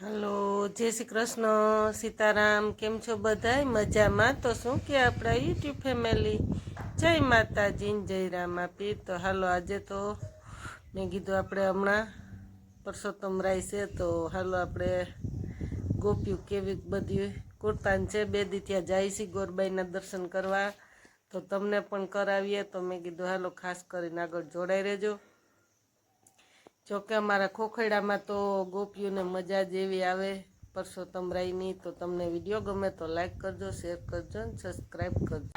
Hello, જય શ્રી કૃષ્ણ, સીતારામ. કેમ છો બધાય? મજામાં? તો શું કે આપણા યુટ્યુબ ફેમિલી જય માતાજી જય રામાપીર. તો હાલો, આજે તો મેં કીધું આપણે હમણાં પરસોત્તમ રાય છે, તો હાલો આપણે ગોપ્યું કેવી બધી કુર્તાન છે. બે દી ત્યાં જાય છે ગોરબાઈના દર્શન કરવા, તો તમને પણ કરાવીએ. તો મેં કીધું હાલો ખાસ કરીને આગળ જોડાઈ રહેજો. જોકે અમારા ખોખૈડામાં તો ગોપીઓને મજા જેવી આવે પરસોત્તમ રાયની. તો તમને વિડીયો ગમે તો લાઈક કરજો, શેર કરજો ને સબસ્ક્રાઈબ કરજો.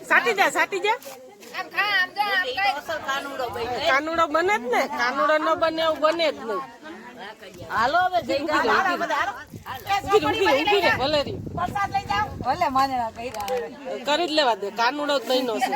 સાટી જા કાનુડો બને જ ને, કાનુડો ન બને એવું બને જ નહીં. હાલો હવે જઈ ઊભી રે ભલે રી ભલે માને કરી જ લેવા દે, કાનુડો જ નહીં નો છે.